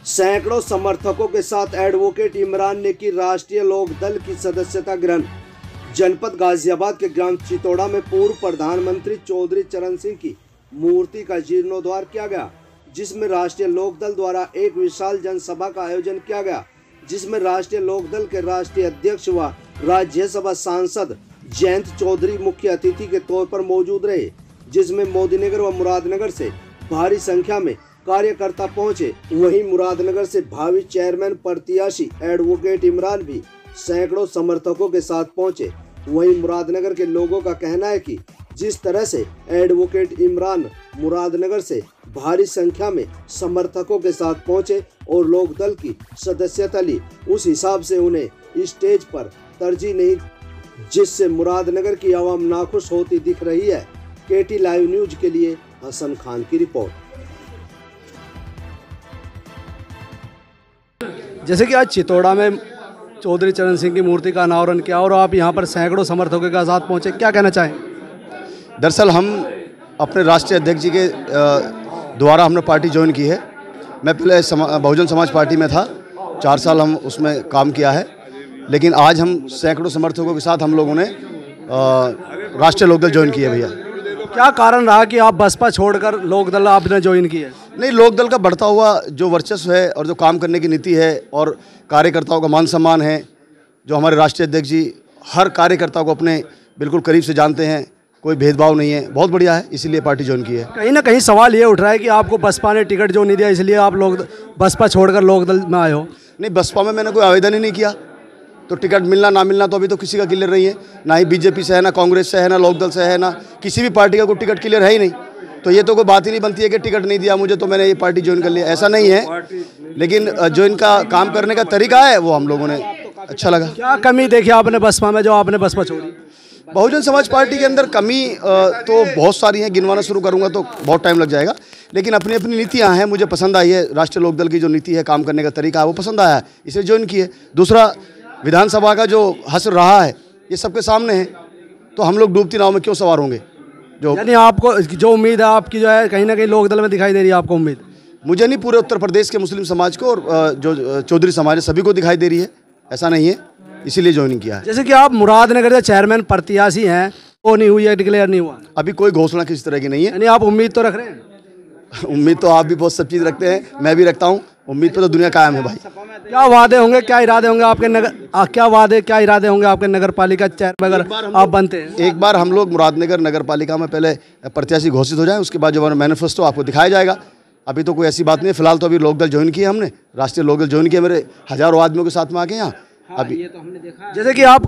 सैकड़ों समर्थकों के साथ एडवोकेट इमरान ने की राष्ट्रीय लोक दल की सदस्यता ग्रहण। जनपद गाजियाबाद के ग्राम चितौड़ा में पूर्व प्रधानमंत्री चौधरी चरण सिंह की मूर्ति का जीर्णोद्धार किया गया, जिसमें राष्ट्रीय लोक दल द्वारा एक विशाल जनसभा का आयोजन किया गया, जिसमें राष्ट्रीय लोक दल के राष्ट्रीय अध्यक्ष व राज्यसभा सांसद जयंत चौधरी मुख्य अतिथि के तौर पर मौजूद रहे, जिसमें मोदीनगर व मुरादनगर से भारी संख्या में कार्यकर्ता पहुंचे। वहीं मुरादनगर से भावी चेयरमैन प्रत्याशी एडवोकेट इमरान भी सैकड़ों समर्थकों के साथ पहुंचे। वहीं मुरादनगर के लोगों का कहना है कि जिस तरह से एडवोकेट इमरान मुरादनगर से भारी संख्या में समर्थकों के साथ पहुंचे और लोकदल की सदस्यता ली, उस हिसाब से उन्हें स्टेज पर तरजीह नहीं, जिससे मुरादनगर की आवाम नाखुश होती दिख रही है। केटी लाइव न्यूज के लिए हसन खान की रिपोर्ट। जैसे कि आज चितौड़ा में चौधरी चरण सिंह की मूर्ति का अनावरण किया और आप यहाँ पर सैकड़ों समर्थकों के साथ पहुँचे, क्या कहना चाहें? दरअसल हम अपने राष्ट्रीय अध्यक्ष जी के द्वारा हमने पार्टी ज्वाइन की है। मैं पहले बहुजन समाज पार्टी में था, 4 साल हम उसमें काम किया है, लेकिन आज हम सैकड़ों समर्थकों के साथ हम लोगों ने राष्ट्रीय लोकदल ज्वाइन किया। भैया क्या कारण रहा कि आप बसपा छोड़कर लोकदल आपने ज्वाइन किया? नहीं, लोकदल का बढ़ता हुआ जो वर्चस्व है और जो काम करने की नीति है और कार्यकर्ताओं का मान सम्मान है, जो हमारे राष्ट्रीय अध्यक्ष जी हर कार्यकर्ता को अपने बिल्कुल करीब से जानते हैं, कोई भेदभाव नहीं है, बहुत बढ़िया है, इसीलिए पार्टी ज्वाइन की है। कहीं ना कहीं सवाल ये उठ रहा है कि आपको बसपा ने टिकट जो नहीं दिया, इसलिए आप लोग बसपा छोड़कर लोकदल में आए हो। नहीं, बसपा में मैंने कोई आवेदन ही नहीं किया, तो टिकट मिलना ना मिलना तो अभी तो किसी का क्लियर नहीं है। ना ही बीजेपी से है, ना कांग्रेस से है, ना लोकदल से है, ना किसी भी पार्टी का कोई टिकट क्लियर है ही नहीं। तो ये तो कोई बात ही नहीं बनती है कि टिकट नहीं दिया मुझे तो मैंने ये पार्टी ज्वाइन कर लिया, ऐसा नहीं है। लेकिन जो इनका काम करने का तरीका है वो हम लोगों ने अच्छा लगा। क्या कमी देखी आपने बसपा में जो आपने बसपा छोड़ी? बहुजन समाज पार्टी के अंदर कमी तो बहुत सारी हैं, गिनवाना शुरू करूंगा तो बहुत टाइम लग जाएगा, लेकिन अपनी अपनी नीतियां हैं, मुझे पसंद आई है। राष्ट्रीय लोकदल की जो नीति है, काम करने का तरीका है, वो पसंद आया है, इसलिए ज्वाइन की है। दूसरा, विधानसभा का जो हश्र रहा है ये सबके सामने है, तो हम लोग डूबती नाव में क्यों सवार होंगे? जो यानी आपको जो उम्मीद है आपकी जो है कहीं ना कहीं लोकदल में दिखाई दे रही है आपको उम्मीद? मुझे नहीं, पूरे उत्तर प्रदेश के मुस्लिम समाज को और जो चौधरी समाज है सभी को दिखाई दे रही है, ऐसा नहीं है, इसीलिए ज्वाइनिंग किया है। जैसे कि आप मुरादनगर के चेयरमैन प्रत्याशी हैं, वो नहीं हुई है, डिक्लेयर नहीं हुआ अभी, कोई घोषणा किसी तरह की नहीं है। यानी आप उम्मीद तो रख रहे हैं? उम्मीद तो आप भी बहुत सब चीज़ रखते हैं, मैं भी रखता हूँ, उम्मीद पे तो दुनिया कायम है भाई। क्या वादे होंगे, क्या इरादे होंगे आपके क्या इरादे होंगे आपके नगर पालिका चेयरमैन अगर आप बनते हैं? एक बार हम लोग मुरादनगर नगर पालिका में पहले प्रत्याशी घोषित हो जाएं, उसके बाद जो हमारा मैनिफेस्टो आपको दिखाया जाएगा। अभी तो कोई ऐसी बात नहीं है, फिलहाल तो अभी लोकदल ज्वाइन किया हमने, राष्ट्रीय लोकदल ज्वाइन किया, मेरे हजारों आदमियों के साथ में आके यहाँ। अभी ये तो हमने देखा। जैसे कि आप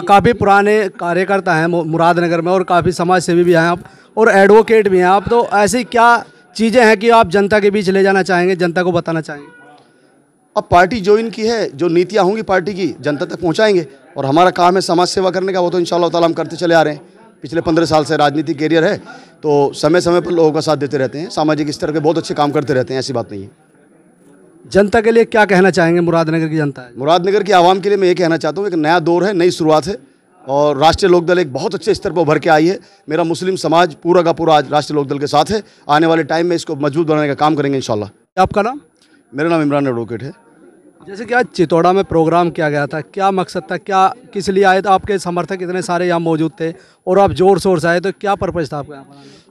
काफ़ी पुराने कार्यकर्ता हैं मुरादनगर में और काफ़ी समाज सेवी भी हैं आप और एडवोकेट भी हैं आप, तो ऐसी क्या चीज़ें हैं कि आप जनता के बीच ले जाना चाहेंगे, जनता को बताना चाहेंगे? अब पार्टी ज्वाइन की है, जो नीतियाँ होंगी पार्टी की जनता तक पहुँचाएंगे, और हमारा काम है समाज सेवा करने का, वो तो इंशाअल्लाह ताला हम करते चले आ रहे हैं। पिछले 15 साल से राजनीतिक कैरियर है, तो समय समय पर लोगों का साथ देते रहते हैं, सामाजिक स्तर के बहुत अच्छे काम करते रहते हैं, ऐसी बात नहीं है। जनता के लिए क्या कहना चाहेंगे? मुरादनगर की जनता है, मुरादनगर की आवाम के लिए मैं ये कहना चाहता हूँ, एक नया दौर है, नई शुरुआत है, और राष्ट्रीय लोकदल एक बहुत अच्छे स्तर पर उभर के आई है। मेरा मुस्लिम समाज पूरा का पूरा आज राष्ट्रीय लोकदल के साथ है। आने वाले टाइम में इसको मजबूत बनाने का काम करेंगे इंशाल्लाह। आपका नाम? मेरा नाम इमरान एडवोकेट है। जैसे कि आज चितौड़ा में प्रोग्राम किया गया था, क्या मकसद था, क्या किस लिए आए थे? आपके समर्थक इतने सारे यहाँ मौजूद थे और आप जोर शोर से आए, तो क्या पर्पज़ था आपका?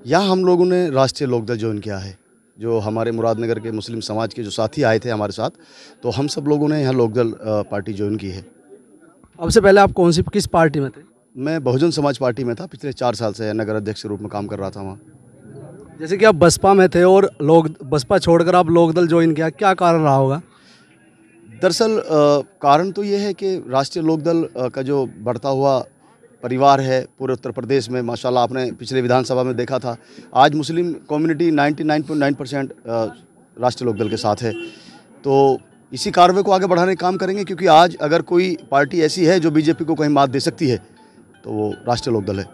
यहाँ हम लोगों ने राष्ट्रीय लोकदल ज्वाइन किया है, जो हमारे मुरादनगर के मुस्लिम समाज के जो साथी आए थे हमारे साथ, तो हम सब लोगों ने यहाँ लोकदल पार्टी ज्वाइन की है। अब से पहले आप किस पार्टी में थे? मैं बहुजन समाज पार्टी में था, पिछले 4 साल से नगर अध्यक्ष के रूप में काम कर रहा था वहाँ। जैसे कि आप बसपा में थे और बसपा छोड़कर आप लोकदल ज्वाइन किया, क्या कारण रहा होगा? दरअसल कारण तो ये है कि राष्ट्रीय लोकदल का जो बढ़ता हुआ परिवार है पूरे उत्तर प्रदेश में, माशाल्लाह आपने पिछले विधानसभा में देखा था, आज मुस्लिम कम्युनिटी 99.9% राष्ट्रीय लोकदल के साथ है। तो इसी कार्रवाई को आगे बढ़ाने का काम करेंगे, क्योंकि आज अगर कोई पार्टी ऐसी है जो बीजेपी को कहीं मात दे सकती है तो वो राष्ट्रीय लोकदल है।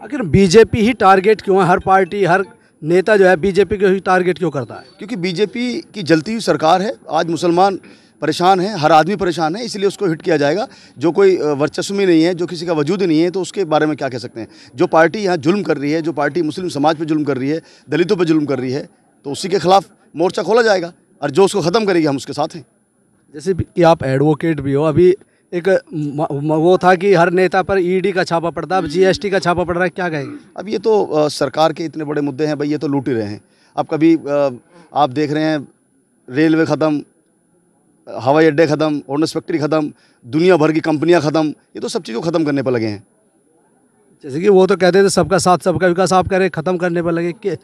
आखिर बीजेपी ही टारगेट क्यों है? हर पार्टी, हर नेता जो है बीजेपी को ही टारगेट क्यों करता है? क्योंकि बीजेपी की जलती हुई सरकार है, आज मुसलमान परेशान है, हर आदमी परेशान है, इसलिए उसको हिट किया जाएगा। जो कोई वर्चस्व में नहीं है, जो किसी का वजूद नहीं है, तो उसके बारे में क्या कह सकते हैं? जो पार्टी यहाँ जुल्म कर रही है, जो पार्टी मुस्लिम समाज पे जुल्म कर रही है, दलितों पे जुल्म कर रही है, तो उसी के खिलाफ मोर्चा खोला जाएगा। और जो उसको ख़त्म करेगी हम उसके साथ हैं। जैसे कि आप एडवोकेट भी हो, अभी एक वो था कि हर नेता पर ईडी का छापा पड़ता है, अब जीएसटी का छापा पड़ रहा है, क्या कहेंगे? अब ये तो सरकार के इतने बड़े मुद्दे हैं भाई, ये तो लूट ही रहे हैं। अब कभी आप देख रहे हैं रेलवे ख़त्म, हवाई अड्डे ख़त्म, ऑर्डिनेंस फैक्ट्री ख़त्म, दुनिया भर की कंपनियां ख़त्म, ये तो सब चीज़ को ख़त्म करने पर लगे हैं। जैसे कि वो तो कहते थे सबका साथ सबका विकास, आप कह रहे ख़त्म करने पर लगे कि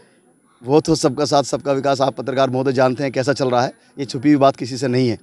वो तो सबका साथ सबका विकास, आप पत्रकार महोदय जानते हैं कैसा चल रहा है, ये छुपी हुई बात किसी से नहीं है।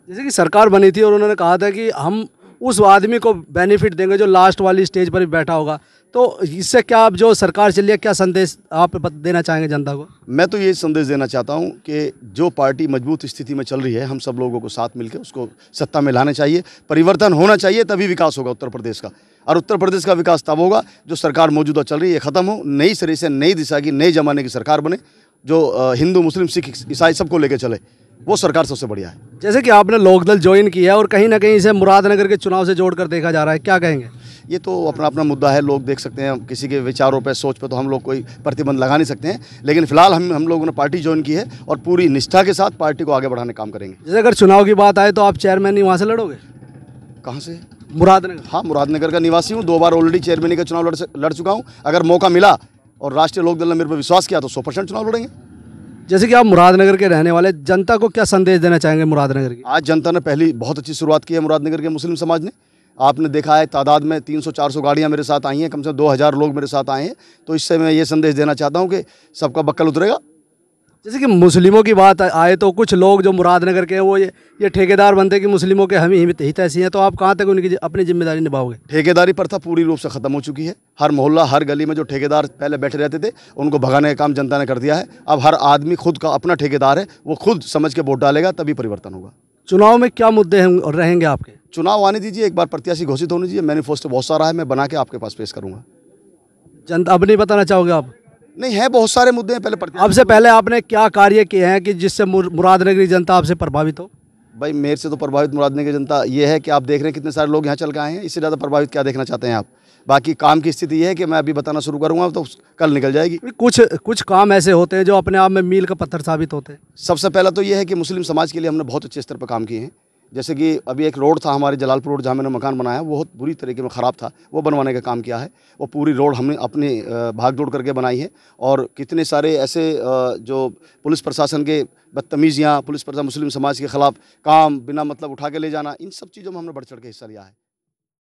जैसे कि सरकार बनी थी और उन्होंने कहा था कि हम उस आदमी को बेनिफिट देंगे जो लास्ट वाली स्टेज पर भी बैठा होगा, तो इससे क्या आप जो सरकार चली है, क्या संदेश आप देना चाहेंगे जनता को? मैं तो ये संदेश देना चाहता हूँ कि जो पार्टी मजबूत स्थिति में चल रही है, हम सब लोगों को साथ मिलकर उसको सत्ता में लाना चाहिए, परिवर्तन होना चाहिए, तभी विकास होगा उत्तर प्रदेश का। और उत्तर प्रदेश का विकास तब होगा जो सरकार मौजूदा चल रही है ये ख़त्म हो, नई सिरे से नई दिशा की, नए ज़माने की सरकार बने, जो हिंदू मुस्लिम सिख ईसाई सबको लेकर चले, वो सरकार सबसे बढ़िया है। जैसे कि आपने लोकदल ज्वाइन किया है और कहीं ना कहीं इसे मुरादनगर के चुनाव से जोड़कर देखा जा रहा है, क्या कहेंगे? ये तो अपना अपना मुद्दा है, लोग देख सकते हैं, किसी के विचारों पे, सोच पे तो हम लोग कोई प्रतिबंध लगा नहीं सकते हैं, लेकिन फिलहाल हम लोगों ने पार्टी ज्वाइन की है और पूरी निष्ठा के साथ पार्टी को आगे बढ़ाने काम करेंगे। जैसे अगर चुनाव की बात आए तो आप चेयरमैन ही वहाँ से लड़ोगे? कहाँ से? मुरादनगर। हाँ, मुरादनगर का निवासी हूँ, 2 बार ऑलरेडी चेयरमैन का चुनाव लड़ चुका हूँ। अगर मौका मिला और राष्ट्रीय लोकदल ने मेरे पर विश्वास किया तो 100% चुनाव लड़ेंगे। जैसे कि आप मुरादनगर के रहने वाले, जनता को क्या संदेश देना चाहेंगे मुरादनगर की? आज जनता ने पहली बहुत अच्छी शुरुआत की है मुरादनगर के मुस्लिम समाज ने। आपने देखा है तादाद में 300-400 गाड़ियाँ मेरे साथ आई हैं, कम से कम 2000 लोग मेरे साथ आए हैं, तो इससे मैं ये संदेश देना चाहता हूँ कि सबका बक्कल उतरेगा। जैसे कि मुस्लिमों की बात आए तो कुछ लोग जो मुरादनगर के हैं वो ये ठेकेदार बनते कि मुस्लिमों के हम ही तैसी हैं, तो आप कहाँ तक उनकी अपनी जिम्मेदारी निभाओगे? ठेकेदारी प्रथा पूरी रूप से ख़त्म हो चुकी है। हर मोहल्ला, हर गली में जो ठेकेदार पहले बैठे रहते थे उनको भगाने का काम जनता ने कर दिया है। अब हर आदमी खुद का अपना ठेकेदार है, वो खुद समझ के वोट डालेगा, तभी परिवर्तन होगा। चुनाव में क्या मुद्दे रहेंगे आपके? चुनाव आने दीजिए, एक बार प्रत्याशी घोषित होने दीजिए, मैनिफेस्टो बहुत सारा है, मैं बना के आपके पास पेश करूँगा। जनता अब नहीं बताना चाहोगे आप? नहीं है, बहुत सारे मुद्दे हैं। पहले आपसे पहले आपने क्या कार्य किए हैं कि जिससे मुरादनगरी जनता आपसे प्रभावित हो? भाई मेरे से तो प्रभावित मुरादनगर की जनता ये है कि आप देख रहे हैं कितने सारे लोग यहाँ चल के आए हैं, इससे ज़्यादा प्रभावित क्या देखना चाहते हैं आप? बाकी काम की स्थिति ये है कि मैं अभी बताना शुरू करूँगा तो कल निकल जाएगी। कुछ काम ऐसे होते हैं जो अपने आप में मील का पत्थर साबित होते हैं। सबसे पहला तो ये है कि मुस्लिम समाज के लिए हमने बहुत अच्छे स्तर पर काम किए हैं। जैसे कि अभी एक रोड था हमारे जलालपुर रोड, जहाँ मैंने मकान बनाया, वो बहुत बुरी तरीके में ख़राब था, वो बनवाने का काम किया है। वो पूरी रोड हमने अपनी भाग दौड़ करके बनाई है। और कितने सारे ऐसे जो पुलिस प्रशासन के बदतमीज़ियाँ, पुलिस प्रशासन मुस्लिम समाज के ख़िलाफ़ काम बिना मतलब उठा के ले जाना, इन सब चीज़ों में हमने बढ़ चढ़ के हिस्सा लिया है।